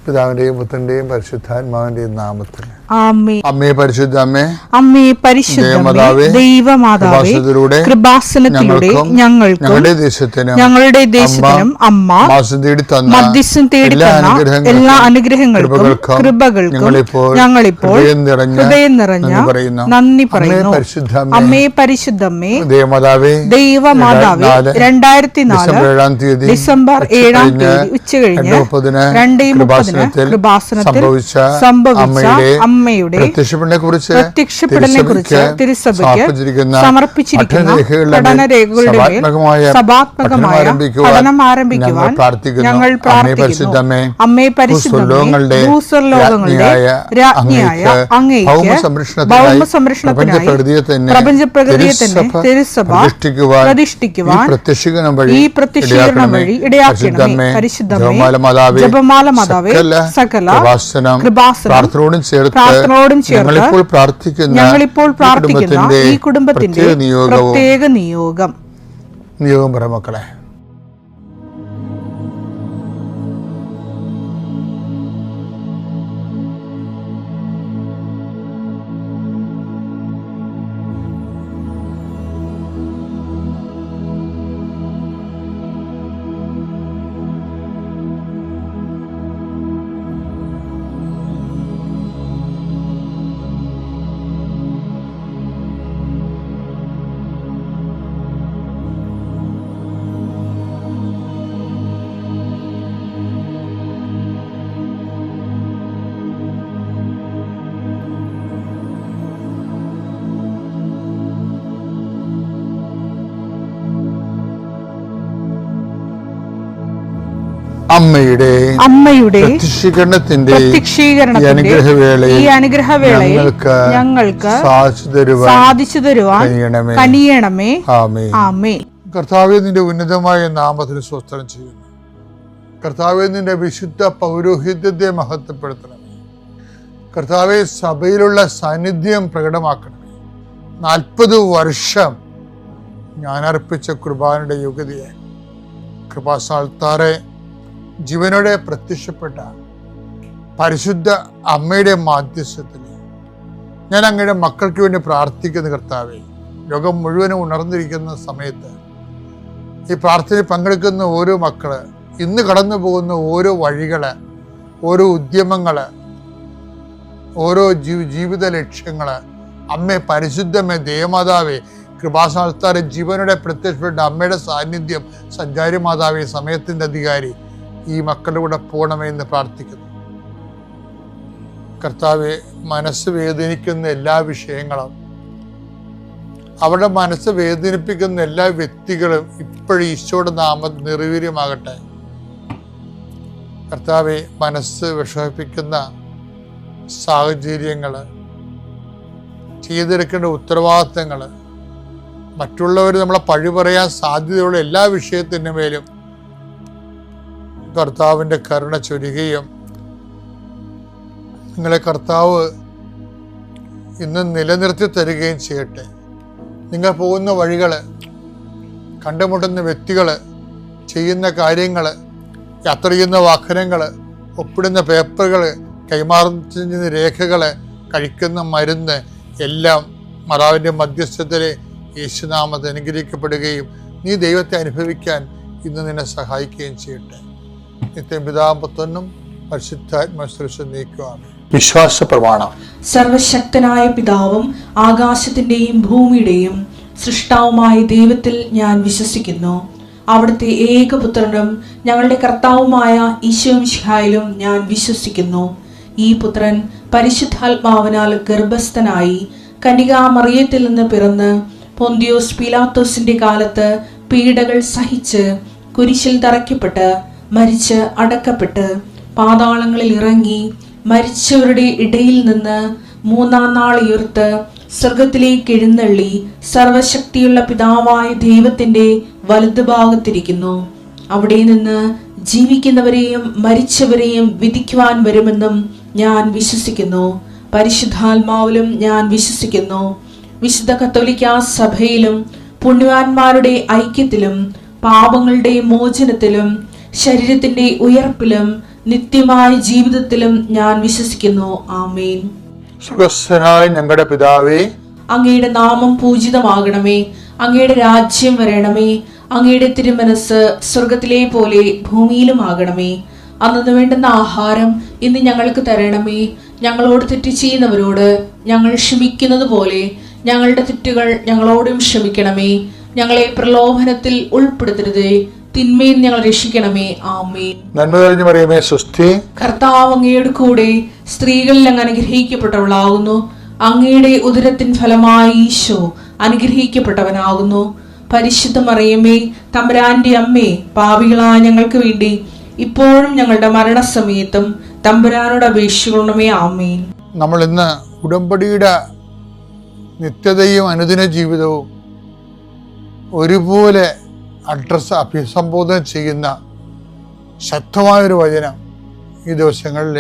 പിതാവിന്റെയും പുത്രന്റെയും പരിശുദ്ധാത്മാവിന്റെയും നാമത്തിൽ ആമേൻ. അമ്മേ പരിശുദ്ധ അമ്മേ, അമ്മേ പരിശുദ്ധ ദൈവമാതാവേ, കൃപാസനത്തിലൂടെ ഞങ്ങൾക്കും ഞങ്ങളുടെ ദേശത്തിനും അമ്മ മധ്യസ്ഥം തേടി തന്ന എല്ലാ അനുഗ്രഹങ്ങൾക്കും കൃപകൾക്കും ഞങ്ങളിപ്പോൾ ഹൃദയം നിറഞ്ഞ നന്ദി പറയുന്നു. അമ്മേ പരിശുദ്ധമ്മേ, ദൈവമാതാവേ, 2004 ഡിസംബർ 7 ഉച്ചകഴിഞ്ഞ് 2:30 കൃപാസനത്തിൽ സംഭവിച്ച അമ്മയുടെ പ്രത്യക്ഷപ്പെടലിനെ കുറിച്ച് തിരുസഭയ്ക്ക് സമർപ്പിച്ചിരിക്കുന്ന പഠനരേഖകളുടെ മേൽ സഭാത്മകമായ പഠനം ആരംഭിക്കുവാൻ ഞങ്ങൾ പ്രാർത്ഥിക്കുന്നു. അമ്മേ പരിശുദ്ധമേ, ഭൂസ്വർലോകങ്ങളുടെ രാജ്ഞിയായ അങ്ങേയ്ക്ക് ഭൗമസംരക്ഷണത്തിനായി പ്രപഞ്ചപ്രകൃതിയെ തന്നെ തിരുസഭ പ്രതിഷ്ഠിക്കുവാൻ ഈ പ്രത്യക്ഷീകരണം വഴി ഇടയാക്കണമേ. പരിശുദ്ധമേ, ജപമാല മാതാവേ, സകല കൃപാസനം പ്രാർത്ഥനയോടും ചേർത്ത് ഞങ്ങളിപ്പോൾ പ്രാർത്ഥിക്കുന്ന ഈ കുടുംബത്തിന്റെ പ്രത്യേക നിയോഗം പറ മക്കളെ. അമ്മയുടെ പ്രത്യക്ഷീകരണത്തിന്റെ ഈ അനുഗ്രഹവേളയിൽ ഞങ്ങൾക്ക് സാധിച്ചു തരുവാൻ കനിയണമേ. ആമേൻ. കർത്താവേ, നിന്റെ ഉന്നതമായ നാമത്തിന് സ്തോത്രം ചെയ്യുന്നു. കർത്താവേ, നിന്റെ വിശുദ്ധ പൗരോഹിത്യത്തെ മഹത്വപ്പെടുത്തണമേ. കർത്താവേ, സഭയിലുള്ള സാന്നിധ്യം പ്രകടമാക്കണമേ. 40 വർഷം ഞാൻ അർപ്പിച്ച കുർബാനയുടെ യോഗ്യതയെ കൃപാസ്ഥാനത്താറെ ജീവനോടെ പ്രത്യക്ഷപ്പെട്ട പരിശുദ്ധ അമ്മയുടെ മാധ്യസ്ഥത്തിൽ ഞാൻ അങ്ങയുടെ മക്കൾക്ക് വേണ്ടി പ്രാർത്ഥിക്കുന്ന കർത്താവേ, ലോകം മുഴുവനും ഉണർന്നിരിക്കുന്ന സമയത്ത് ഈ പ്രാർത്ഥനയിൽ പങ്കെടുക്കുന്ന ഓരോ മക്കള്, ഇന്ന് കടന്നു പോകുന്ന ഓരോ വഴികള്, ഓരോ ഉദ്യമങ്ങള്, ഓരോ ജീവിത ലക്ഷ്യങ്ങള്, അമ്മേ പരിശുദ്ധമേ ദേവമാതാവേ, കൃപാസ്ഥാനത്താറെ ജീവനോടെ പ്രത്യക്ഷപ്പെട്ട അമ്മയുടെ സാന്നിധ്യം, സഞ്ചാരി മാതാവേ, സമയത്തിൻ്റെ അധികാരി, ഈ മക്കളുടെ കൂടെ പോകണമേ എന്ന് പ്രാർത്ഥിക്കുന്നു. കർത്താവെ, മനസ്സ് വേദനിക്കുന്ന എല്ലാ വിഷയങ്ങളും, അവരുടെ മനസ്സ് വേദനിപ്പിക്കുന്ന എല്ലാ വ്യക്തികളും ഇപ്പോഴും ഈശോയുടെ നാമം നിർവീര്യമാകട്ടെ. കർത്താവെ, മനസ്സ് വിഷമിപ്പിക്കുന്ന സാഹചര്യങ്ങൾ, ചെയ്തെടുക്കേണ്ട ഉത്തരവാദിത്തങ്ങൾ, മറ്റുള്ളവർ നമ്മളെ പഴി പറയാൻ സാധ്യതയുള്ള എല്ലാ വിഷയത്തിൻ്റെ മേലും കർത്താവിൻ്റെ കരുണ ചൊരിയുകയും നിങ്ങളെ കർത്താവ് ഇന്ന് നിലനിർത്തി തരികയും ചെയ്യട്ടെ. നിങ്ങൾ പോകുന്ന വഴികൾ, കണ്ടുമുട്ടുന്ന വ്യക്തികൾ, ചെയ്യുന്ന കാര്യങ്ങൾ, യാത്ര ചെയ്യുന്ന വാഹനങ്ങൾ, ഒപ്പിടുന്ന പേപ്പറുകൾ, കൈമാറുന്ന രേഖകൾ, കഴിക്കുന്ന മരുന്ന് എല്ലാം മാതാവിൻ്റെ മധ്യസ്ഥത്തിലെ യേശുനാമത്തിൽ അനുഗ്രഹിക്കപ്പെടുകയും നീ ദൈവത്തെ അനുഭവിക്കാൻ ഇന്ന് നിന്നെ സഹായിക്കുകയും ചെയ്യട്ടെ. നിത്യപിതാപുത്രനും പരിശുദ്ധാത്മാശ്രേഷ്ഠ നീക്കുവാണ്. വിശ്വാസ പ്രമാണം. സർവശക്തനായ പിതാവും ആകാശത്തിന്റെയും ഭൂമിയുടെയും സൃഷ്ടാവുമായ ദൈവത്തിൽ ഞാൻ വിശ്വസിക്കുന്നു. അവിടുത്തെ ഏകപുത്രനും ഞങ്ങളുടെ കർത്താവുമായ ഈശോമിശിഹായിലും ഞാൻ വിശ്വസിക്കുന്നു. ഈ പുത്രൻ പരിശുദ്ധാത്മാവിനാൽ ഗർഭസ്ഥനായി കന്യകാമറിയത്തിൽ നിന്ന് പിറന്ന് പൊന്തിയോസ് പീലാത്തോസിന്റെ കാലത്ത് പീഡകൾ സഹിച്ച് കുരിശിൽ തറയ്ക്കപ്പെട്ട് മരിച്ച് അടക്കപ്പെട്ട് പാതാളങ്ങളിൽ ഇറങ്ങി മരിച്ചവരുടെ ഇടയിൽ നിന്ന് 3-ാം നാൾ ഉയർത്ത് സ്വർഗത്തിലേക്ക് എഴുന്നള്ളി സർവശക്തിയുള്ള പിതാവായ ദൈവത്തിന്റെ വലതുഭാഗത്തിരിക്കുന്നു. അവിടെ നിന്ന് ജീവിക്കുന്നവരെയും മരിച്ചവരെയും വിധിക്കുവാൻ വരുമെന്നും ഞാൻ വിശ്വസിക്കുന്നു. പരിശുദ്ധാത്മാവിലും ഞാൻ വിശ്വസിക്കുന്നു. വിശുദ്ധ കത്തോലിക്കാ സഭയിലും പുണ്യവാന്മാരുടെ ഐക്യത്തിലും പാപങ്ങളുടെ മോചനത്തിലും ശരീരത്തിന്റെ ഉയർപ്പിലും നിത്യമായ ജീവിതത്തിലും ഞാൻ വിശ്വസിക്കുന്നു. ആമേൻ. സുഖസ്ഥനായ ഞങ്ങളുടെ പിതാവേ, അങ്ങയുടെ നാമം പൂജിതമാകണമേ. അങ്ങയുടെ രാജ്യം വരണമേ. അങ്ങയുടെ തിരുമനസ് സ്വർഗത്തിലെ പോലെ ഭൂമിയിലും ആകണമേ. അന്നു വേണ്ടുന്ന ആഹാരം ഇന്ന് ഞങ്ങൾക്ക് തരണമേ. ഞങ്ങളോട് തെറ്റ് ചെയ്യുന്നവരോട് ഞങ്ങൾ ക്ഷമിക്കുന്നത് പോലെ ഞങ്ങളുടെ തെറ്റുകൾ ഞങ്ങളോടും ക്ഷമിക്കണമേ. ഞങ്ങളെ പ്രലോഭനത്തിൽ ഉൾപ്പെടുത്തരുതേ, തിന്മയിൽ ഞങ്ങൾ രക്ഷിക്കണമേ. ആമേൻ. നന്മ നിറഞ്ഞ മറിയമേ, സ്വസ്തി. കർത്താവ് അങ്ങയുടെ കൂടെ സ്ത്രീകളിൽ അങ്ങ് അനുഗ്രഹിക്കപ്പെട്ടവളാകുന്നു. അങ്ങയുടെ ഉദരത്തിൻ ഫലമായി ഈശോ അനുഗ്രഹിക്കപ്പെട്ടവനാകുന്നു. പരിശുദ്ധ മറിയമേ, തമ്പുരാന്റെ അമ്മേ, പാപികളായ ഞങ്ങൾക്ക് വേണ്ടി ഇപ്പോഴും ഞങ്ങളുടെ മരണസമയത്തും തമ്പുരാനോട് അപേക്ഷിക്കണമേ. ആമേൻ. നമ്മൾ ഇന്ന് ഉടമ്പടിയുടെ നിത്യതയും അനുദിന ജീവിതവും ഒരുപോലെ അഭിസംബോധന ചെയ്യുന്ന ശക്തമായൊരു വചനം ഈ ദിവസങ്ങളിൽ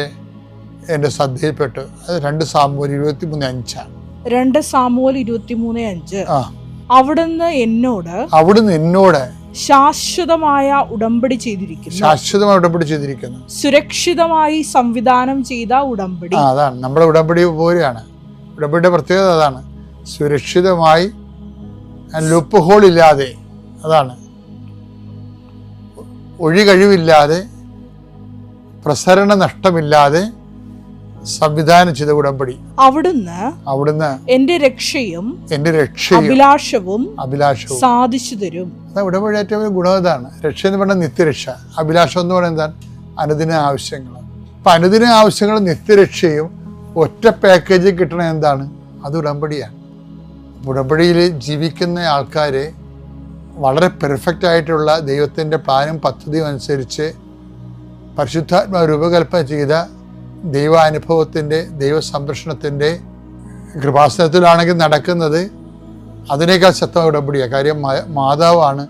എൻ്റെ ശ്രദ്ധയിൽപ്പെട്ടു. അത് 2 സാമുവേൽ 23:5. 2 സാമുവേൽ 23:5. അവിടുന്ന് എന്നോട് ശാശ്വതമായ ഉടമ്പടി ചെയ്തിരിക്കുന്നു. സുരക്ഷിതമായി സംവിധാനം ചെയ്ത ഉടമ്പടി. അതാണ് നമ്മുടെ ഉടമ്പടി പോലെയാണ്. ഉടമ്പടിയുടെ പ്രത്യേകത അതാണ്. സുരക്ഷിതമായി, ലൂപ്പ് ഹോൾ ഇല്ലാതെ, അതാണ് ഒഴികഴിവില്ലാതെ, പ്രസരണ നഷ്ടമില്ലാതെ സംവിധാനം ചെയ്ത ഉടമ്പടി. അവിടുന്ന് എന്റെ രക്ഷയും അഭിലാഷവും സാധിച്ചു തരും. ഉടമ്പടി ഏറ്റവും ഗുണം ഇതാണ്. രക്ഷ എന്ന് പറഞ്ഞാൽ നിത്യരക്ഷ, അഭിലാഷം എന്ന് പറയുന്നത് എന്താണ്? അനുദിന ആവശ്യങ്ങൾ. അപ്പൊ അനുദിന ആവശ്യങ്ങൾ നിത്യരക്ഷയും ഒറ്റ പാക്കേജിൽ കിട്ടണ എന്താണ്? അത് ഉടമ്പടിയാണ്. ഉടമ്പടിയിൽ ജീവിക്കുന്ന ആൾക്കാർ വളരെ പെർഫെക്റ്റ് ആയിട്ടുള്ള ദൈവത്തിൻ്റെ പ്ലാനും പദ്ധതിയും അനുസരിച്ച് പരിശുദ്ധാത്മാവ് രൂപകൽപ്പന ചെയ്ത ദൈവാനുഭവത്തിൻ്റെ, ദൈവസംരക്ഷണത്തിൻ്റെ കൃപാസനത്തിലാണെങ്കിൽ നടക്കുന്നത് അതിനേക്കാൾ ശക്തമായ ഉടമ്പടിയാണ്. കാര്യം മാതാവാണ്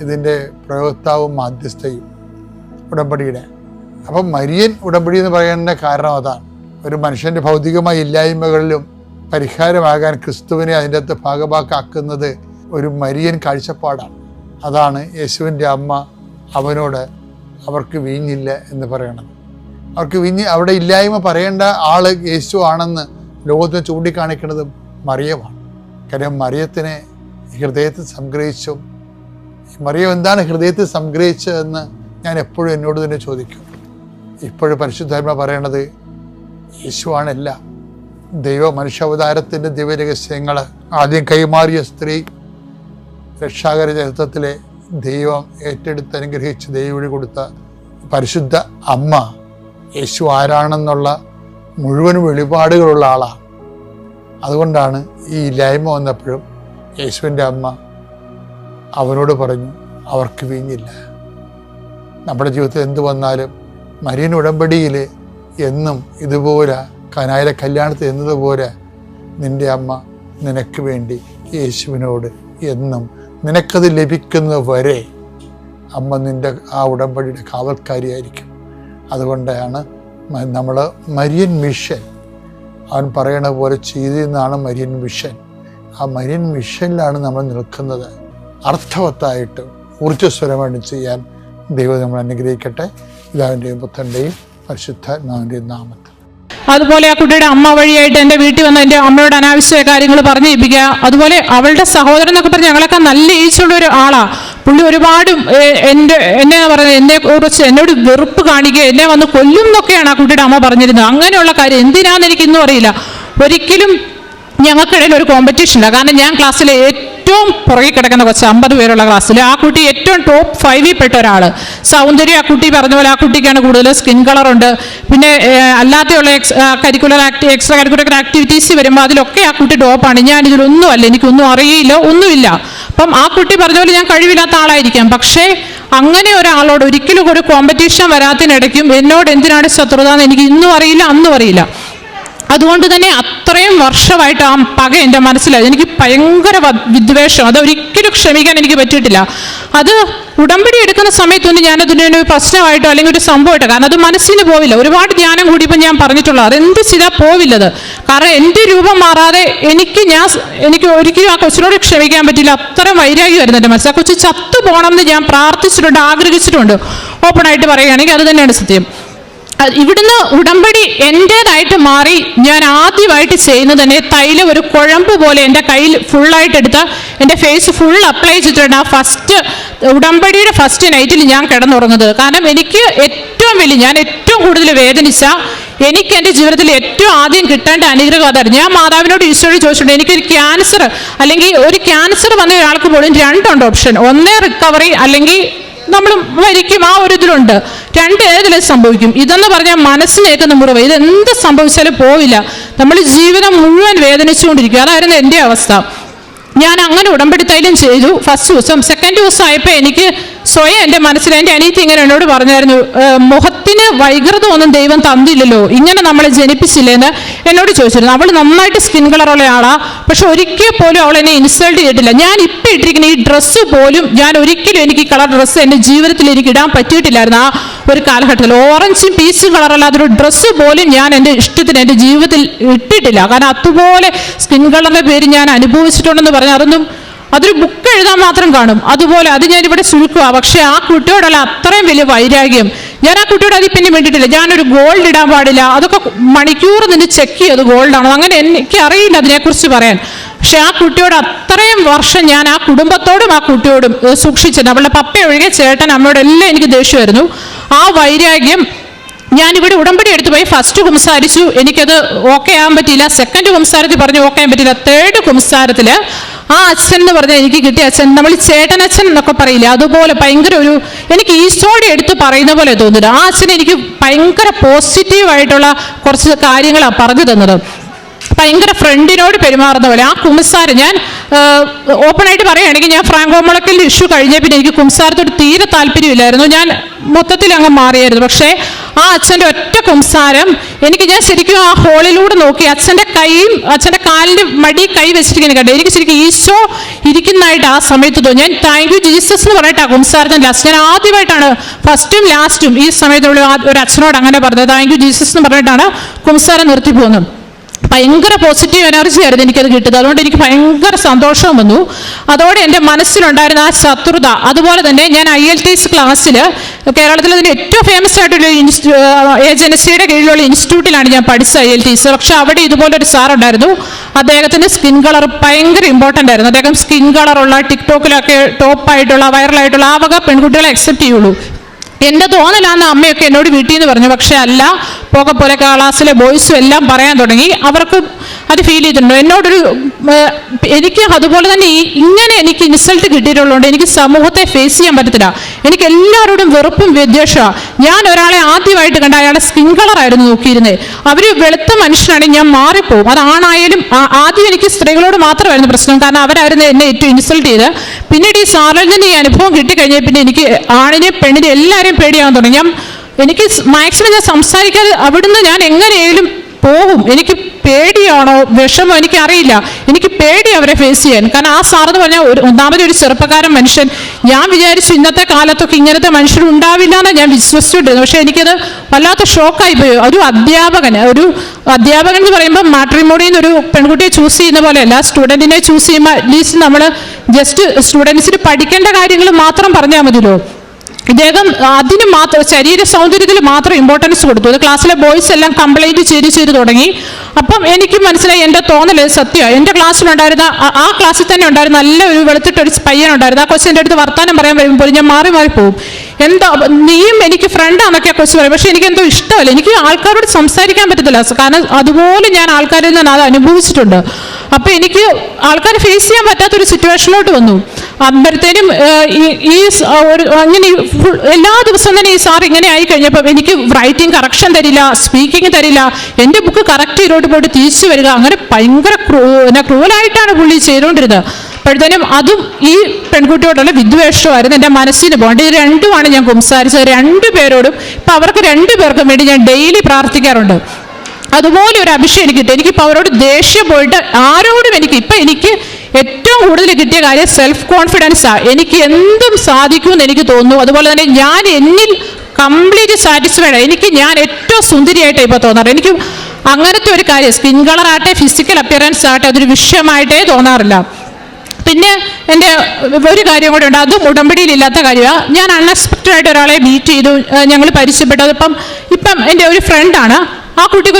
ഇതിൻ്റെ പ്രയോക്താവും മാധ്യസ്ഥയും ഉടമ്പടിയുടെ. അപ്പം മരിയൻ ഉടമ്പടി എന്ന് പറയുന്നതിൻ്റെ കാരണം അതാണ്. ഒരു മനുഷ്യൻ്റെ ഭൗതികമായ ഇല്ലായ്മകളിലും പരിഹാരമാകാൻ ക്രിസ്തുവിനെ അതിൻ്റെ അകത്ത് ഭാഗമാക്കാക്കുന്നത് ഒരു മരിയൻ കാഴ്ചപ്പാടാണ്. അതാണ് യേശുവിൻ്റെ അമ്മ അവനോട് അവർക്ക് വീഞ്ഞില്ല എന്ന് പറയണത്. അവർക്ക് അവിടെ ഇല്ലായ്മ പറയേണ്ട ആള് യേശു ആണെന്ന് ലോകത്തിന് ചൂണ്ടിക്കാണിക്കുന്നതും മറിയമാണ്. കാര്യം മറിയത്തിനെ ഹൃദയത്തിൽ സംഗ്രഹിച്ചു. മറിയം എന്താണ് ഹൃദയത്തിൽ സംഗ്രഹിച്ചതെന്ന് ഞാൻ എപ്പോഴും എന്നോട് തന്നെ ചോദിക്കും. ഇപ്പോഴും പരിശുദ്ധാത്മ പറയണത് യേശുവാണ് എല്ലാം. മനുഷ്യാവതാരത്തിൻ്റെ ദിവ്യരഹസ്യങ്ങൾ ആദ്യം കൈമാറിയ സ്ത്രീ, രക്ഷാകര ചരിത്രത്തിലെ ദൈവം ഏറ്റെടുത്ത് അനുഗ്രഹിച്ച് ദൈവം കൊടുത്ത പരിശുദ്ധ അമ്മ യേശു ആരാണെന്നുള്ള മുഴുവൻ വെളിപാടുകളുള്ള ആളാണ്. അതുകൊണ്ടാണ് ഈ ഇല്ലായ്മ വന്നപ്പോഴും യേശുവിൻ്റെ അമ്മ അവനോട് പറഞ്ഞു അവർക്ക് വീഞ്ഞില്ല. നമ്മുടെ ജീവിതത്തിൽ എന്ത് വന്നാലും മരിയൻ ഉടമ്പടിയിൽ എന്നും ഇതുപോലെ കനായിലെ കല്യാണത്തിൽ എന്നതുപോലെ നിൻ്റെ അമ്മ നിനക്ക് വേണ്ടി യേശുവിനോട് എന്നും നിനക്കത് ലഭിക്കുന്നത് വരെ അമ്മ നിൻ്റെ ആ ഉടമ്പടിയുടെ കാവൽക്കാരിയായിരിക്കും. അതുകൊണ്ടാണ് നമ്മൾ മരിയൻ മിഷൻ, അവൻ പറയണ പോലെ ചെയ്തെന്നാണ് മരിയൻ മിഷൻ. ആ മരിയൻ മിഷനിലാണ് നമ്മൾ നിൽക്കുന്നത്. അർത്ഥവത്തായിട്ട് ഊർജ്ജസ്വരമായിട്ട് ചെയ്യാൻ ദൈവം നമ്മൾ അനുഗ്രഹിക്കട്ടെ. പിതാവിൻ്റെയും പുത്രൻ്റെയും പരിശുദ്ധാത്മാവിൻ്റെയും നാമത്തിൽ. അതുപോലെ ആ കുട്ടിയുടെ അമ്മ വഴിയായിട്ട് എൻ്റെ വീട്ടിൽ വന്ന് എൻ്റെ അമ്മയോട് അനാവശ്യ കാര്യങ്ങൾ പറഞ്ഞു ഏൽപ്പിക്കുക. അതുപോലെ അവളുടെ സഹോദരൻ എന്നൊക്കെ പറഞ്ഞ് ഞങ്ങളൊക്കെ നല്ല ഏച്ചുള്ള ഒരു ആളാണ്. പുള്ളി ഒരുപാട് എന്നെ പറഞ്ഞത്, എന്നെക്കുറിച്ച് എന്നോട് വെറുപ്പ് കാണിക്കുക, എന്നെ വന്ന് കൊല്ലും എന്നൊക്കെയാണ് ആ കുട്ടിയുടെ അമ്മ പറഞ്ഞിരുന്നത്. അങ്ങനെയുള്ള കാര്യം എന്തിനാന്ന് എനിക്ക് ഇന്നും അറിയില്ല. ഒരിക്കലും ഞങ്ങൾക്കിടയിൽ ഒരു കോമ്പറ്റീഷനില്ല. കാരണം ഞാൻ ക്ലാസ്സിലെ ഏറ്റവും പുറകെ കിടക്കുന്ന കുറച്ച് 50 പേരുള്ള ക്ലാസ്സിൽ ആ കുട്ടി ഏറ്റവും ടോപ്പ് 5 പെട്ട ഒരാൾ. സൗന്ദര്യം ആ കുട്ടി പറഞ്ഞ പോലെ ആ കുട്ടിക്കാണ് കൂടുതൽ. സ്കിൻ കളറുണ്ട്. പിന്നെ അല്ലാതെയുള്ള എക്സ്ട്രാ കരിക്കുലർ ആക്ടിവിറ്റീസ് വരുമ്പോൾ അതിലൊക്കെ ആ കുട്ടി ടോപ്പാണ്. ഞാൻ ഇതിലൊന്നുമല്ല, എനിക്കൊന്നും അറിയില്ല, ഒന്നുമില്ല. അപ്പം ആ കുട്ടി പറഞ്ഞ പോലെ ഞാൻ കഴിവില്ലാത്ത ആളായിരിക്കാം. പക്ഷേ അങ്ങനെ ഒരാളോട് ഒരിക്കലും ഒരു കോമ്പറ്റീഷൻ വരാത്തിനിടയ്ക്കും എന്നോട് എന്തിനാണ് ശത്രുത എന്ന് എനിക്ക് ഇന്നും അറിയില്ല, അന്നും അറിയില്ല. അതുകൊണ്ട് തന്നെ അത്രയും വർഷമായിട്ട് ആ പക എൻ്റെ മനസ്സിലായി. എനിക്ക് ഭയങ്കര വിദ്വേഷം, അതൊരിക്കലും ക്ഷമിക്കാൻ എനിക്ക് പറ്റിയിട്ടില്ല. അത് ഉടമ്പടി എടുക്കുന്ന സമയത്തൊന്നും ഞാനതിനൊരു പ്രശ്നമായിട്ടോ അല്ലെങ്കിൽ ഒരു സംഭവമായിട്ടോ, കാരണം അത് മനസ്സിന് പോവില്ല. ഒരുപാട് ധ്യാനം കൂടിയപ്പോൾ ഞാൻ പറഞ്ഞിട്ടുള്ളത് അതെന്ത് ചെയ്താൽ പോവില്ലത്. കാരണം എൻ്റെ രൂപം മാറാതെ എനിക്ക് ഒരിക്കലും ആ കൊച്ചിനോട് ക്ഷമിക്കാൻ പറ്റില്ല. അത്രയും വൈരാഗ്യമായിരുന്നു എൻ്റെ മനസ്സിൽ. ആ കൊച്ചു ചത്തു പോകണം എന്ന് ഞാൻ പ്രാർത്ഥിച്ചിട്ടുണ്ട്, ആഗ്രഹിച്ചിട്ടുണ്ട്. ഓപ്പണായിട്ട് പറയുകയാണെങ്കിൽ അത് തന്നെയാണ് സത്യം. ഇവിടുന്ന് ഉടമ്പടി എൻ്റേതായിട്ട് മാറി ഞാൻ ആദ്യമായിട്ട് ചെയ്യുന്നത് തന്നെ തൈലം ഒരു കുഴമ്പ് പോലെ എൻ്റെ കയ്യിൽ ഫുള്ളായിട്ട് എടുത്ത് എൻ്റെ ഫേസ് ഫുൾ അപ്ലൈ ചെയ്തിട്ടുണ്ട്. ആ ഫസ്റ്റ് ഉടമ്പടിയുടെ ഫസ്റ്റ് നൈറ്റിൽ ഞാൻ കിടന്നുറങ്ങുന്നത്. കാരണം എനിക്ക് ഞാൻ ഏറ്റവും കൂടുതൽ വേദനിച്ച, എനിക്ക് എൻ്റെ ജീവിതത്തിൽ ഏറ്റവും ആദ്യം കിട്ടേണ്ട അനുഗ്രഹം അതായിരുന്നു. ഞാൻ മാതാവിനോട് ഈശോയോട് ചോദിച്ചിട്ടുണ്ട്, എനിക്കൊരു ക്യാൻസർ അല്ലെങ്കിൽ ഒരു ക്യാൻസർ വന്ന ഒരാൾക്ക് പോലും രണ്ടുണ്ട് ഓപ്ഷൻ, ഒന്നേ റിക്കവറി അല്ലെങ്കിൽ നമ്മൾ മരിക്കും. ആ ഒരു ഇതിലുണ്ട്, ഏതിലും സംഭവിക്കും. ഇതെന്ന് പറഞ്ഞാൽ മനസ്സിനേക്കുന്ന മുറിവ്, ഇതെന്ത് സംഭവിച്ചാലും പോവില്ല, നമ്മൾ ജീവിതം മുഴുവൻ വേദനിച്ചുകൊണ്ടിരിക്കും. അതായിരുന്നു എൻ്റെ അവസ്ഥ. ഞാൻ അങ്ങനെ ഉടമ്പടി തൈലം ചെയ്തു ഫസ്റ്റ് ദിവസം. സെക്കൻഡ് ദിവസം ആയപ്പോൾ എനിക്ക് സ്വയം എൻ്റെ മനസ്സിൽ, എൻ്റെ അനിയത്തി ഇങ്ങനെ എന്നോട് പറഞ്ഞായിരുന്നു, മുഖത്തിന് വൈകൃതം ഒന്നും ദൈവം തന്നില്ലല്ലോ, ഇങ്ങനെ നമ്മളെ ജനിപ്പിച്ചില്ലേന്ന് എന്നോട് ചോദിച്ചിരുന്നു. അവൾ നന്നായിട്ട് സ്കിൻ കളറുള്ള ആളാണ്, പക്ഷെ ഒരിക്കൽ പോലും അവൾ എന്നെ ഇൻസൾട്ട് ചെയ്തിട്ടില്ല. ഞാൻ ഇപ്പം ഇട്ടിരിക്കുന്ന ഈ ഡ്രസ്സ് പോലും ഞാൻ ഒരിക്കലും എനിക്ക് ഈ കളർ ഡ്രസ്സ് എൻ്റെ ജീവിതത്തിൽ എനിക്ക് ഇടാൻ പറ്റിയിട്ടില്ലായിരുന്നു. ആ ഒരു കാലഘട്ടത്തിൽ ഓറഞ്ചും പീച്ചും കളറല്ലാതൊരു ഡ്രസ്സ് പോലും ഞാൻ എൻ്റെ ഇഷ്ടത്തിന് എൻ്റെ ജീവിതത്തിൽ ഇട്ടിട്ടില്ല. കാരണം അതുപോലെ സ്കിൻ കളറിൻ്റെ പേര് ഞാൻ അനുഭവിച്ചിട്ടുണ്ടെന്ന് പറഞ്ഞാൽ അതൊരു ബുക്ക് എഴുതാൻ മാത്രം കാണും. അതുപോലെ അത് ഞാനിവിടെ ചുരുക്കുക. പക്ഷെ ആ കുട്ടിയോടുള്ള അത്രയും വലിയ വൈരാഗ്യം ഞാൻ ആ കുട്ടിയോട് അതിൽ പിന്നെ വേണ്ടിയിട്ടില്ല. ഞാനൊരു ഗോൾഡ് ഇടാൻ പാടില്ല, അതൊക്കെ മണിക്കൂർ നിന്ന് ചെക്ക് ചെയ്ത് ഗോൾഡാണോ, അങ്ങനെ എനിക്ക് അറിയില്ല അതിനെക്കുറിച്ച് പറയാൻ. പക്ഷെ ആ കുട്ടിയോട് അത്രയും വർഷം ഞാൻ ആ കുടുംബത്തോടും ആ കുട്ടിയോടും സൂക്ഷിച്ചത്. അവളുടെ പപ്പ ഒഴികെ ചേട്ടൻ അമ്മയോടെല്ലാം എനിക്ക് ദേഷ്യമായിരുന്നു. ആ വൈരാഗ്യം ഞാനിവിടെ ഉടമ്പടി എടുത്തു പോയി. ഫസ്റ്റ് കുംസാരിച്ചു, എനിക്കത് ഓക്കെ ആകാൻ പറ്റിയില്ല. സെക്കൻഡ് കുംസാരത്തിൽ പറഞ്ഞു ഓക്കെ ആകാൻ പറ്റിയില്ല. തേർഡ് കുംസാരത്തിൽ ആ അച്ഛൻ എന്ന് പറഞ്ഞാൽ എനിക്ക് കിട്ടിയ അച്ഛൻ, നമ്മൾ ചേട്ടനച്ഛൻ എന്നൊക്കെ പറയില്ല, അതുപോലെ ഭയങ്കര ഒരു, എനിക്ക് ഈശോടെ എടുത്ത് പറയുന്ന പോലെ തോന്നുന്നത്. ആ അച്ഛൻ എനിക്ക് ഭയങ്കര പോസിറ്റീവായിട്ടുള്ള കുറച്ച് കാര്യങ്ങളാണ് പറഞ്ഞു തന്നത്. ഭയങ്കര ഫ്രണ്ടിനോട് പെരുമാറുന്ന പോലെ. ആ കുംസാരം ഞാൻ ഓപ്പണായിട്ട് പറയുകയാണെങ്കിൽ, ഞാൻ ഫ്രാങ്കോ മുളക്കലിൻ്റെ ഇഷ്യൂ കഴിഞ്ഞ പിന്നെ എനിക്ക് കുംസാരത്തോട് തീരെ താല്പര്യമില്ലായിരുന്നു. ഞാൻ മൊത്തത്തിൽ അങ്ങ് മാറിയായിരുന്നു. പക്ഷേ ആ അച്ഛൻ്റെ ഒറ്റ കുംസാരം ഞാൻ ശരിക്കും ആ ഹോളിലൂടെ നോക്കി അച്ഛൻ്റെ കൈയും അച്ഛൻ്റെ കാലിൻ്റെ മടി കൈ വെച്ചിരിക്കുന്നത് കണ്ടു. എനിക്ക് ശരിക്കും ഈശോ ഇരിക്കുന്നതായിട്ട് ആ സമയത്ത് തോന്നി. ഞാൻ താങ്ക് യു ജീസസ് എന്ന് പറഞ്ഞിട്ട് ആ കുംസാരത്തിൻ്റെ ലാസ്റ്റ്, ഞാൻ ആദ്യമായിട്ടാണ് ഫസ്റ്റും ലാസ്റ്റും ഈ സമയത്തുള്ള ഒരു അച്ഛനോട് അങ്ങനെ പറഞ്ഞത്. താങ്ക് യു ജീസസ് എന്ന് പറഞ്ഞിട്ടാണ് കുംസാരം നിർത്തി പോകുന്നത്. ഭയങ്കര പോസിറ്റീവ് എനർജി ആയിരുന്നു എനിക്കത് കിട്ടുന്നത്. അതുകൊണ്ട് എനിക്ക് ഭയങ്കര സന്തോഷവും വന്നു. അതോടെ എൻ്റെ മനസ്സിലുണ്ടായിരുന്ന ആ ശത്രുത, അതുപോലെ തന്നെ ഞാൻ IELTS ക്ലാസ്സിൽ കേരളത്തിൽ അതിൻ്റെ ഏറ്റവും ഫേമസ് ആയിട്ടുള്ള ഏജൻസിയുടെ കീഴിലുള്ള ഇൻസ്റ്റിറ്റ്യൂട്ടിലാണ് ഞാൻ പഠിച്ചത് IELTS. പക്ഷെ അവിടെ ഇതുപോലൊരു സാറുണ്ടായിരുന്നു, അദ്ദേഹത്തിൻ്റെ സ്കിൻ കളർ ഭയങ്കര ഇമ്പോർട്ടൻ്റ് ആയിരുന്നു. അദ്ദേഹം സ്കിൻ കളറുള്ള ടിക്ടോക്കിലൊക്കെ ടോപ്പായിട്ടുള്ള വൈറലായിട്ടുള്ള ആ വക പെൺകുട്ടികളെ അക്സെപ്റ്റ് ചെയ്യുള്ളൂ. എൻ്റെ തോന്നലാന്ന് അമ്മയൊക്കെ എന്നോട് വീട്ടിൽ നിന്ന് പറഞ്ഞു. പക്ഷെ അല്ല, പോകെ പോലെ ക്ലാസ്സിലെ ബോയ്സും എല്ലാം പറയാൻ തുടങ്ങി. അവർക്ക് അത് ഫീൽ ചെയ്തിട്ടുണ്ടോ എന്നോടൊരു, എനിക്ക് അതുപോലെ തന്നെ ഇങ്ങനെ എനിക്ക് ഇൻസൾട്ട് കിട്ടിയിട്ടുള്ളതുകൊണ്ട് എനിക്ക് സമൂഹത്തെ ഫേസ് ചെയ്യാൻ പറ്റത്തില്ല. എനിക്ക് എല്ലാവരോടും വെറുപ്പും വിദ്വേഷമാണ്. ഞാൻ ഒരാളെ ആദ്യമായിട്ട് കണ്ട അയാളുടെ സ്കിൻ കളറായിരുന്നു നോക്കിയിരുന്നത്. അവർ വെളുത്ത മനുഷ്യനാണെങ്കിൽ ഞാൻ മാറിപ്പോവും. അതാണായാലും ആദ്യം എനിക്ക് സ്ത്രീകളോട് മാത്രമായിരുന്നു പ്രശ്നം, കാരണം അവരായിരുന്നു എന്നെ ഏറ്റവും ഇൻസൾട്ട് ചെയ്ത്. പിന്നീട് ഈ സാറിൽ നിന്ന് ഈ അനുഭവം കിട്ടിക്കഴിഞ്ഞാൽ പിന്നെ എനിക്ക് ആണിനെ പെണ്ണിനെ എല്ലാവരെയും പേടിയാവാൻ തുടങ്ങി. എനിക്ക് മാക്സിമം ഞാൻ സംസാരിക്കാതെ അവിടുന്ന് ഞാൻ എങ്ങനെയായാലും പോകും. എനിക്ക് പേടിയാണോ വിഷമോ എനിക്കറിയില്ല, എനിക്ക് പേടി അവരെ ഫേസ് ചെയ്യാൻ. കാരണം ആ സാറെന്ന് പറഞ്ഞാൽ ഒന്നാമതൊരു ചെറുപ്പക്കാരൻ മനുഷ്യൻ. ഞാൻ വിചാരിച്ചു ഇന്നത്തെ കാലത്തൊക്കെ ഇങ്ങനത്തെ മനുഷ്യരുണ്ടാവില്ല എന്ന് ഞാൻ വിശ്വസിച്ചുകൊണ്ടിരുന്നു. പക്ഷെ എനിക്കത് വല്ലാത്ത ഷോക്കായി പോയി. ഒരു അധ്യാപകൻ എന്ന് പറയുമ്പോൾ മാട്രിമോണിയിൽ നിന്ന് ഒരു പെൺകുട്ടിയെ ചൂസ് ചെയ്യുന്ന പോലെയല്ല, സ്റ്റുഡൻറ്റിനെ ചൂസ് ചെയ്യുമ്പോൾ അറ്റ്ലീസ്റ്റ് നമ്മൾ ജസ്റ്റ് സ്റ്റുഡൻസിന് പഠിക്കേണ്ട കാര്യങ്ങൾ മാത്രം പറഞ്ഞാൽ മതിയല്ലോ. ഇദ്ദേഹം അതിന് മാത്രം, ശരീര സൗന്ദര്യത്തിൽ മാത്രം ഇമ്പോർട്ടൻസ് കൊടുത്തു. അത് ക്ലാസ്സിലെ ബോയ്സ് എല്ലാം കംപ്ലൈൻറ്റ് ചെയ്ത് തുടങ്ങി. അപ്പം എനിക്ക് മനസ്സിലായി എൻ്റെ തോന്നൽ സത്യമാണ്. എൻ്റെ ക്ലാസ്സിലുണ്ടായിരുന്ന ആ ക്ലാസ്സിൽ തന്നെ ഉണ്ടായിരുന്ന നല്ല ഒരു വെളുത്തിട്ടൊരു പയ്യനുണ്ടായിരുന്നു. ആ കൊച്ചിൻ്റെ അടുത്ത് വർത്താനം പറയാൻ വരുമ്പോൾ ഞാൻ മാറിപ്പോവും. എന്താ നീയും എനിക്ക് ഫ്രണ്ടാന്നൊക്കെ ആ കൊച്ചു പറയും. പക്ഷെ എനിക്കെന്തോ ഇഷ്ടമല്ല, എനിക്ക് ആൾക്കാരോട് സംസാരിക്കാൻ പറ്റത്തില്ല. കാരണം അതുപോലെ ഞാൻ ആൾക്കാരിൽ നിന്ന് അത് അനുഭവിച്ചിട്ടുണ്ട്. അപ്പം എനിക്ക് ആൾക്കാരെ ഫേസ് ചെയ്യാൻ പറ്റാത്തൊരു സിറ്റുവേഷനിലോട്ട് വന്നു. അന്നേരത്തേനും അങ്ങനെ എല്ലാ ദിവസവും തന്നെ ഈ സാർ ഇങ്ങനെ ആയി കഴിഞ്ഞപ്പോൾ എനിക്ക് റൈറ്റിംഗ് കറക്ഷൻ തരില്ല, സ്പീക്കിംഗ് തരില്ല, എൻ്റെ ബുക്ക് കറക്റ്റ് ചെയ്തോട്ട് പോയിട്ട് തിരിച്ചു വരിക, അങ്ങനെ ഭയങ്കര ക്രൂവലായിട്ടാണ് പുള്ളി ചെയ്തുകൊണ്ടിരുന്നത്. അപ്പോഴത്തേനും അതും ഈ പെൺകുട്ടിയോടുള്ള വിദ്വേഷമായിരുന്നു എൻ്റെ മനസ്സിന് പോകേണ്ടത്. ഇത് രണ്ടുമാണ് ഞാൻ സംസാരിച്ചത്. രണ്ടുപേരോടും ഇപ്പം അവർക്ക് രണ്ടുപേർക്കും വേണ്ടി ഞാൻ ഡെയിലി പ്രാർത്ഥിക്കാറുണ്ട്. അതുപോലെ ഒരു അഭിഷേകം എനിക്ക് കിട്ടി. എനിക്കിപ്പോൾ അവരോട് ദേഷ്യം പോയിട്ട് ആരോടും എനിക്ക് ഏറ്റവും കൂടുതൽ കിട്ടിയ കാര്യം സെൽഫ് കോൺഫിഡൻസാണ്. എനിക്ക് എന്തും സാധിക്കുമെന്ന് എനിക്ക് തോന്നുന്നു. അതുപോലെ തന്നെ ഞാൻ എന്നിൽ കംപ്ലീറ്റ് സാറ്റിസ്ഫൈഡ്. ഞാൻ ഏറ്റവും സുന്ദരിയായിട്ടാണ് ഇപ്പോൾ തോന്നാറ്. എനിക്ക് അങ്ങനത്തെ ഒരു കാര്യം സ്കിൻ കളർ ആട്ടെ ഫിസിക്കൽ അപ്പിയറൻസ് ആട്ടെ അതൊരു വിഷയമായിട്ടേ തോന്നാറില്ല. പിന്നെ എൻ്റെ ഒരു കാര്യം കൂടെ ഉണ്ട്, അതും ഉടമ്പടിയിലില്ലാത്ത കാര്യമാണ്. ഞാൻ അൺഎക്സ്പെക്റ്റഡ് ആയിട്ട് ഒരാളെ മീറ്റ് ചെയ്തു, ഞങ്ങൾ പരിചയപ്പെട്ടു. ഇപ്പം എൻ്റെ ഒരു ഫ്രണ്ടാണ്. ആ കുട്ടിക്ക്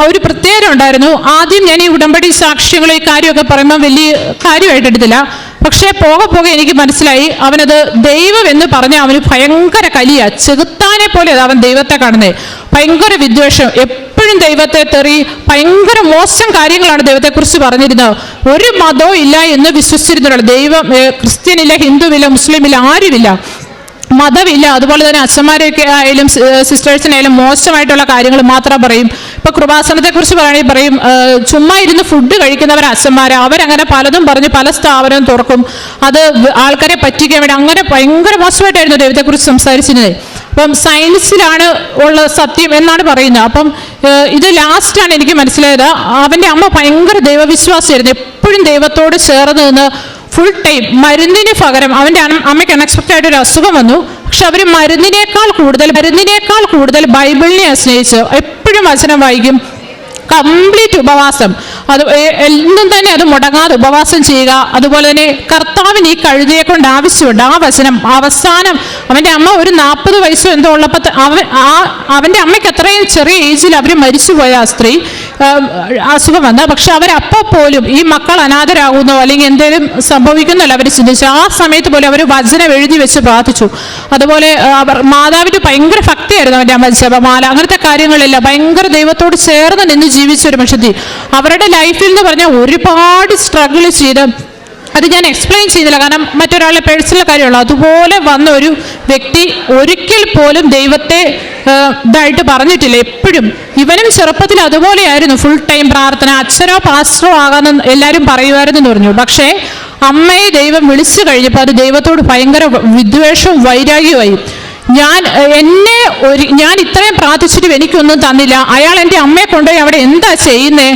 ഒരു പ്രത്യേകത ഉണ്ടായിരുന്നു. ആദ്യം ഞാൻ ഈ ഉടമ്പടി സാക്ഷ്യങ്ങൾ ഈ കാര്യമൊക്കെ പറയുമ്പോൾ വലിയ കാര്യമായിട്ട് എടുത്തില്ല. പക്ഷേ പോകെ എനിക്ക് മനസ്സിലായി അവനത് ദൈവം എന്ന് പറഞ്ഞാൽ അവന് ഭയങ്കര കലിയ, ചെകുത്താനെ പോലെ അവൻ ദൈവത്തെ കാണുന്നത്. ഭയങ്കര വിദ്വേഷം, എപ്പോഴും ദൈവത്തെ തെറി, ഭയങ്കര മോശം കാര്യങ്ങളാണ് ദൈവത്തെക്കുറിച്ച് പറഞ്ഞിരുന്നത്. ഒരു മതവും ഇല്ല എന്ന് വിശ്വസിച്ചിരുന്നതാണ്. ദൈവം ക്രിസ്ത്യനില്ല, ഹിന്ദുവില്ല, മുസ്ലിമില്ല, ആരുമില്ല, മതമില്ല. അതുപോലെ തന്നെ അച്ഛന്മാരൊക്കെ ആയാലും സിസ്റ്റേഴ്സിനായാലും മോശമായിട്ടുള്ള കാര്യങ്ങൾ മാത്രം പറയും. ഇപ്പോൾ കൃപാസനത്തെക്കുറിച്ച് പറയുകയാണെങ്കിൽ പറയും, ചുമ്മാ ഇരുന്ന് ഫുഡ് കഴിക്കുന്നവർ അച്ഛന്മാർ, അവരങ്ങനെ പലതും പറഞ്ഞ് പല സ്ഥാപനവും തുറക്കും, അത് ആൾക്കാരെ പറ്റിക്കാൻ വേണ്ടി. അങ്ങനെ ഭയങ്കര മോശമായിട്ടായിരുന്നു ദൈവത്തെക്കുറിച്ച് സംസാരിച്ചിരുന്നത്. അപ്പം സയൻസിലാണ് ഉള്ള സത്യം എന്നാണ് പറയുന്നത്. അപ്പം ഇത് ലാസ്റ്റാണ് എനിക്ക് മനസ്സിലായത്. അവൻ്റെ അമ്മ ഭയങ്കര ദൈവവിശ്വാസമായിരുന്നു, എപ്പോഴും ദൈവത്തോട് ചേർന്ന് നിന്ന് ഫുൾ ടൈം. മരുന്നിന് പകരം അവൻ്റെ അമ്മയ്ക്ക് അൺഎക്സ്പെക്റ്റഡ് ആയിട്ട് ഒരു അസുഖം വന്നു. പക്ഷെ അവർ മരുന്നിനേക്കാൾ കൂടുതൽ ബൈബിളിനെ സ്നേഹിച്ച് എപ്പോഴും വചനം വായിക്കും, കംപ്ലീറ്റ് ഉപവാസം, അത് എന്നും തന്നെ അത് മുടങ്ങാതെ ഉപവാസം ചെയ്യുക. അതുപോലെ തന്നെ കർത്താവിന് ഈ കഴുതയെ കൊണ്ട് ആവശ്യമുണ്ട്. ആ വചനം അവസാനം അവൻ്റെ അമ്മ ഒരു 40 വയസ്സോ എന്തോ ഉള്ളപ്പോൾ അവൻ്റെ അമ്മയ്ക്ക് അത്രയും ചെറിയ ഏജിൽ അവർ മരിച്ചുപോയ ആ സ്ത്രീ അസുഖം വന്ന. പക്ഷെ അവരപ്പോൾ പോലും ഈ മക്കൾ അനാഥരാകുന്നോ അല്ലെങ്കിൽ എന്തെങ്കിലും സംഭവിക്കുന്നല്ലോ അവർ ചിന്തിച്ചു. ആ സമയത്ത് പോലും അവർ വചനം എഴുതി വെച്ച് പ്രാർത്ഥിച്ചു. അതുപോലെ മാതാവിന് ഭയങ്കര ഭക്തിയായിരുന്നു അവൻ്റെ അമ്മ, ജപമാല, അങ്ങനത്തെ കാര്യങ്ങളില്ല. ഭയങ്കര ദൈവത്തോട് ചേർന്ന് നിന്ന് ജീവിച്ച ഒരു മനുഷ്യത്തി. അവരുടെ ലൈഫിൽ എന്ന് പറഞ്ഞാൽ ഒരുപാട് സ്ട്രഗിൾ ചെയ്ത്, അത് ഞാൻ എക്സ്പ്ലെയിൻ ചെയ്തില്ല കാരണം മറ്റൊരാളുടെ പേഴ്സണൽ കാര്യമുള്ളൂ. അതുപോലെ വന്ന ഒരു വ്യക്തി ഒരിക്കൽ പോലും ദൈവത്തെ ഇതായിട്ട് പറഞ്ഞിട്ടില്ല. എപ്പോഴും ഇവനും ചെറുപ്പത്തിൽ അതുപോലെയായിരുന്നു, ഫുൾ ടൈം പ്രാർത്ഥന, അച്ഛനോ പാസ്റ്ററോ ആകാമെന്ന് എല്ലാവരും പറയുമായിരുന്നു എന്ന് പറഞ്ഞു. പക്ഷേ അമ്മയെ ദൈവം വിളിച്ചു കഴിഞ്ഞപ്പോൾ അത് ദൈവത്തോട് ഭയങ്കര വിദ്വേഷവും വൈരാഗ്യമായി. ഞാൻ ഇത്രയും പ്രാർത്ഥിച്ചിട്ടും എനിക്കൊന്നും തന്നില്ല, അയാൾ എൻ്റെ അമ്മയെ കൊണ്ടുപോയി അവിടെ എന്താ ചെയ്യുന്നേ?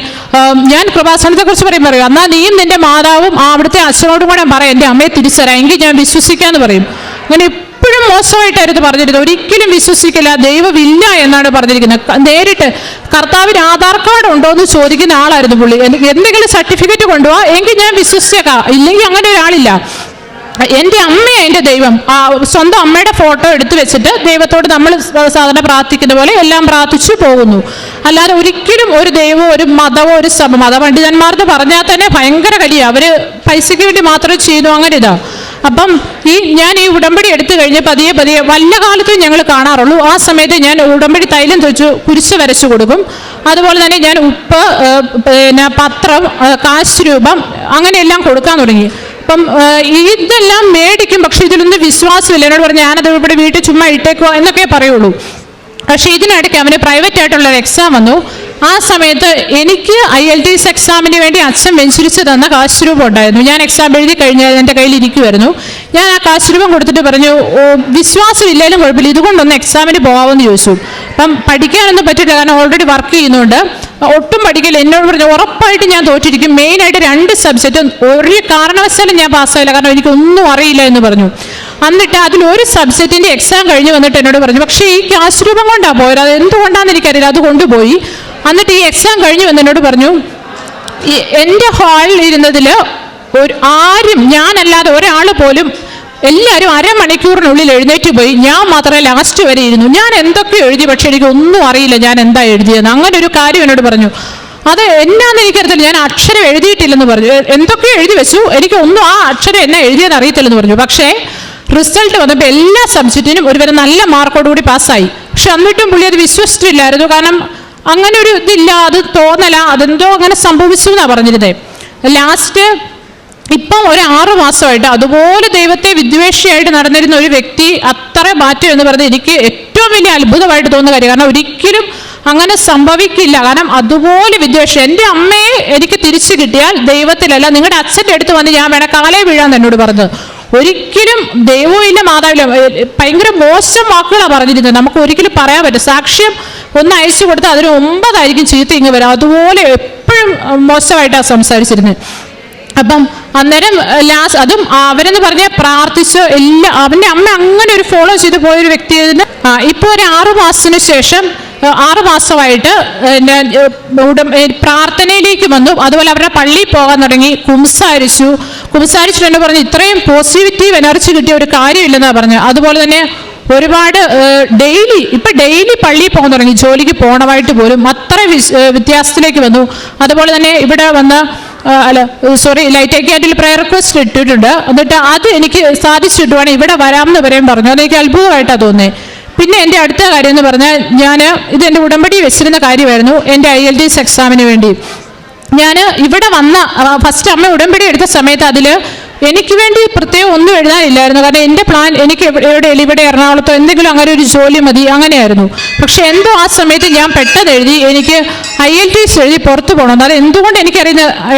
ഞാൻ കൃപാസനത്തെക്കുറിച്ച് പറയും, എന്നാൽ നീയും നിന്റെ മാതാവും അവിടുത്തെ അച്ഛനോടും കൂടെ പറയാം എൻ്റെ അമ്മയെ തിരിച്ചറിയാം, എങ്കിൽ ഞാൻ വിശ്വസിക്കാമെന്ന് പറയും. അങ്ങനെ എപ്പോഴും മോശമായിട്ടായിരുന്നു പറഞ്ഞിരുന്നത്. ഒരിക്കലും വിശ്വസിക്കില്ല, ദൈവമില്ല എന്നാണ് പറഞ്ഞിരിക്കുന്നത്. നേരിട്ട് കർത്താവിന് ആധാർ കാർഡ് ഉണ്ടോ എന്ന് ചോദിക്കുന്ന ആളായിരുന്നു പുള്ളി. എന്തെങ്കിലും സർട്ടിഫിക്കറ്റ് കൊണ്ടുപോവാ, എങ്കിൽ ഞാൻ വിശ്വസിച്ചേക്കാം, ഇല്ലെങ്കിൽ അങ്ങനെ ഒരാളില്ല. എൻ്റെ അമ്മയാണ് എൻ്റെ ദൈവം. സ്വന്തം അമ്മയുടെ ഫോട്ടോ എടുത്തു വെച്ചിട്ട് ദൈവത്തോട് നമ്മൾ സാധാരണ പ്രാർത്ഥിക്കുന്ന പോലെ എല്ലാം പ്രാർത്ഥിച്ചു പോകുന്നു. അല്ലാതെ ഒരിക്കലും ഒരു ദൈവമോ ഒരു മതമോ ഒരു മതപണ്ഡിതന്മാർക്ക് പറഞ്ഞാൽ തന്നെ ഭയങ്കര കലിയ, അവർ പൈസയ്ക്ക് വേണ്ടി മാത്രമേ ചെയ്യുന്നു, അങ്ങനെ ഇതാ. അപ്പം ഞാൻ ഈ ഉടമ്പടി എടുത്തു കഴിഞ്ഞ് പതിയെ വല്ല കാലത്തും ഞങ്ങൾ കാണാറുള്ളൂ. ആ സമയത്ത് ഞാൻ ഉടമ്പടി തൈലം തൊഴിച്ച് കുരിശ് വരച്ചു കൊടുക്കും. അതുപോലെ തന്നെ ഞാൻ ഉപ്പ്, പിന്നെ പത്രം, കാശ് രൂപം അങ്ങനെയെല്ലാം കൊടുക്കാൻ തുടങ്ങി. അപ്പം ഇതെല്ലാം മേടിക്കും, പക്ഷെ ഇതിലൊന്നും വിശ്വാസമില്ല. എന്നോട് പറഞ്ഞു ഞാനത് ഇവിടെ വീട്ടിൽ ചുമ്മാ ഇട്ടേക്കോ എന്നൊക്കെ പറയുള്ളൂ. പക്ഷേ ഇതിനിടയ്ക്ക് അവന് പ്രൈവറ്റ് ആയിട്ടുള്ളൊരു എക്സാം വന്നു. ആ സമയത്ത് എനിക്ക് IELTS എക്സാമിന് വേണ്ടി അച്ഛൻ വെഞ്ചരിച്ച് തന്ന കാശ് രൂപം ഉണ്ടായിരുന്നു. ഞാൻ എക്സാം എഴുതി കഴിഞ്ഞാൽ എൻ്റെ കയ്യിൽ ഇരിക്കുമായിരുന്നു. ഞാൻ ആ കാശ് രൂപം കൊടുത്തിട്ട് പറഞ്ഞു, വിശ്വാസം ഇല്ലെങ്കിലും കുഴപ്പമില്ല, ഇതുകൊണ്ടൊന്ന് എക്സാമിന് പോകാമെന്ന് ചോദിച്ചു. അപ്പം പഠിക്കാനൊന്നും പറ്റില്ല, കാരണം ഓൾറെഡി വർക്ക് ചെയ്യുന്നുണ്ട്, ഒട്ടും പഠിക്കില്ല. എന്നോട് പറഞ്ഞു ഉറപ്പായിട്ട് ഞാൻ തോറ്റിരിക്കും, മെയിനായിട്ട് 2 സബ്ജക്റ്റ് ഒരു കാരണവശാലും ഞാൻ പാസ്സായില്ല, കാരണം എനിക്കൊന്നും അറിയില്ല എന്ന് പറഞ്ഞു. എന്നിട്ട് അതിലൊരു സബ്ജക്റ്റിൻ്റെ എക്സാം കഴിഞ്ഞ് വന്നിട്ട് എന്നോട് പറഞ്ഞു, പക്ഷേ ഈ ക്യാഷ് രൂപം കൊണ്ടാണ് പോയത്, അത് എന്തുകൊണ്ടാണെന്ന് എനിക്കറിയില്ല, അത് കൊണ്ടുപോയി. എന്നിട്ട് ഈ എക്സാം കഴിഞ്ഞ് വന്ന് എന്നോട് പറഞ്ഞു, എൻ്റെ ഹാളിൽ ഇരുന്നതിൽ ആരും ഞാനല്ലാതെ ഒരാൾ പോലും എല്ലാവരും അരമണിക്കൂറിനുള്ളിൽ എഴുന്നേറ്റ് പോയി, ഞാൻ മാത്രമേ ലാസ്റ്റ് വരെ ഇരുന്നു. ഞാൻ എന്തൊക്കെ എഴുതി, പക്ഷെ എനിക്ക് ഒന്നും അറിയില്ല ഞാൻ എന്താ എഴുതിയെന്ന്. അങ്ങനെ ഒരു കാര്യം എന്നോട് പറഞ്ഞു. അത് എന്നാന്ന് എനിക്കറിയത്തില്ല, ഞാൻ അക്ഷരം എഴുതിയിട്ടില്ലെന്ന് പറഞ്ഞു. എന്തൊക്കെയോ എഴുതി വെച്ചു, എനിക്കൊന്നും ആ അക്ഷരം എന്നാ എഴുതിയെന്ന് അറിയത്തില്ലെന്ന് പറഞ്ഞു. പക്ഷേ റിസൾട്ട് വന്നപ്പോൾ എല്ലാ സബ്ജക്റ്റിനും ഒരുവരെ നല്ല മാർക്കോടുകൂടി പാസ്സായി. പക്ഷെ എന്നിട്ടും പുള്ളി അത് വിശ്വസിച്ചിട്ടില്ലായിരുന്നു, കാരണം അങ്ങനെ ഒരു ഇതില്ല, അത് തോന്നല, അതെന്തോ അങ്ങനെ സംഭവിച്ചു എന്നാണ് പറഞ്ഞിരുന്നത്. ലാസ്റ്റ് ഇപ്പം ഒരു 6 മാസമായിട്ട് അതുപോലെ ദൈവത്തെ വിദ്വേഷിയായിട്ട് നടന്നിരുന്ന ഒരു വ്യക്തി അത്ര മാറ്റം എന്ന് പറഞ്ഞാൽ എനിക്ക് ഏറ്റവും വലിയ അത്ഭുതമായിട്ട് തോന്നുന്ന കാര്യം. കാരണം ഒരിക്കലും അങ്ങനെ സംഭവിക്കില്ല, കാരണം അതുപോലെ വിദ്വേഷം. എൻ്റെ അമ്മയെ എനിക്ക് തിരിച്ചു കിട്ടിയാൽ ദൈവത്തിലല്ല, നിങ്ങളുടെ അച്ഛൻ്റെ അടുത്ത് വന്ന് ഞാൻ വേണം കാലേ വീഴാൻ എന്നോട് പറഞ്ഞത്. ഒരിക്കലും ദൈവവും ഇല്ല, മാതാവില്ല, ഭയങ്കര മോശം വാക്കുകളാണ് പറഞ്ഞിരുന്നത്. നമുക്ക് ഒരിക്കലും പറയാൻ പറ്റും. സാക്ഷ്യം ഒന്ന് അയച്ചു കൊടുത്താൽ അതിന് 9 ആയിരിക്കും ചീത്ത ഇങ്ങ് വരാം. അതുപോലെ എപ്പോഴും മോശമായിട്ടാണ് സംസാരിച്ചിരുന്നത്. അപ്പം അന്നേരം അതും അവരെന്ന് പറഞ്ഞാൽ പ്രാർത്ഥിച്ച് എല്ലാം അവൻ്റെ അമ്മ അങ്ങനെ ഒരു ഫോളോ ചെയ്ത് പോയൊരു വ്യക്തിയായിരുന്നു. ഇപ്പോൾ ഒരു 6 മാസത്തിന് ശേഷം 6 മാസമായിട്ട് പ്രാർത്ഥനയിലേക്ക് വന്നു. അതുപോലെ അവരുടെ പള്ളിയിൽ പോകാൻ തുടങ്ങി, കുംസാരിച്ചു, കുമ്പസാരിച്ചിട്ട് പറഞ്ഞു ഇത്രയും പോസിറ്റീവ് എനർജി കിട്ടിയ ഒരു കാര്യമില്ലെന്നാണ് പറഞ്ഞത്. അതുപോലെ തന്നെ ഒരുപാട് ഡെയിലി പള്ളിയിൽ പോകാൻ തുടങ്ങി, ജോലിക്ക് പോകണമായിട്ട് പോലും അത്ര വ്യത്യാസത്തിലേക്ക് വന്നു. അതുപോലെ തന്നെ ഇവിടെ വന്ന് ലൈറ്റ് ക്യാൻഡിൽ പ്രയർ റിക്വസ്റ്റ് ഇട്ടിട്ടുണ്ട്. എന്നിട്ട് അത് എനിക്ക് സാധിച്ചിട്ടുവാണ് ഇവിടെ വരാമെന്ന് വരെയും പറഞ്ഞു. അതെനിക്ക് അത്ഭുതമായിട്ടാണ് തോന്നുന്നത്. പിന്നെ എൻ്റെ അടുത്ത കാര്യം എന്ന് പറഞ്ഞാൽ ഇതെൻ്റെ ഉടമ്പടി വെച്ചിരുന്ന കാര്യമായിരുന്നു. എൻ്റെ IELTS എക്സാമിന് വേണ്ടി ഞാൻ ഇവിടെ വന്ന ഫസ്റ്റ് അമ്മ ഉടമ്പടി എടുത്ത സമയത്ത് അതിൽ എനിക്ക് വേണ്ടി പ്രത്യേകം ഒന്നും എഴുതാനില്ലായിരുന്നു. കാരണം എൻ്റെ പ്ലാൻ എനിക്ക് ഇവിടെ എറണാകുളത്തോ എന്തെങ്കിലും അങ്ങനെ ഒരു ജോലി മതി അങ്ങനെയായിരുന്നു. പക്ഷെ എന്തോ ആ സമയത്ത് ഞാൻ പെട്ടെന്ന് എഴുതി എനിക്ക് IELTS എഴുതി പുറത്ത് പോകണം. അത് എന്തുകൊണ്ട്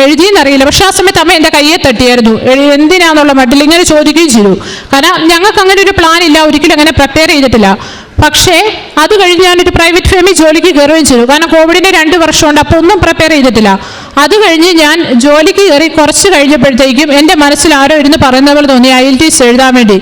എഴുതിയെന്നറിയില്ല. പക്ഷെ ആ സമയത്ത് അമ്മ എൻ്റെ കയ്യെ തട്ടിയായിരുന്നു. എന്തിനാന്നുള്ള മട്ടിൽ ഇങ്ങനെ ചോദിക്കുകയും ചെയ്തു. കാരണം ഞങ്ങൾക്ക് അങ്ങനെ ഒരു പ്ലാൻ ഇല്ല, ഒരിക്കലും അങ്ങനെ പ്രിപ്പയർ ചെയ്തിട്ടില്ല. പക്ഷേ അത് കഴിഞ്ഞ് ഞാനൊരു പ്രൈവറ്റ് ഫേമിൽ ജോലിക്ക് കയറുകയും ചെയ്തു. കാരണം കോവിഡിന് 2 വർഷമുണ്ട്, അപ്പോൾ ഒന്നും പ്രിപ്പയർ ചെയ്തിട്ടില്ല. അത് കഴിഞ്ഞ് ഞാൻ ജോലിക്ക് കയറി കുറച്ച് കഴിഞ്ഞപ്പോഴത്തേക്കും എൻ്റെ മനസ്സിൽ ആരോ ഇരുന്ന് പറയുന്ന പോലെ തോന്നി IELTS എഴുതാൻ വേണ്ടി.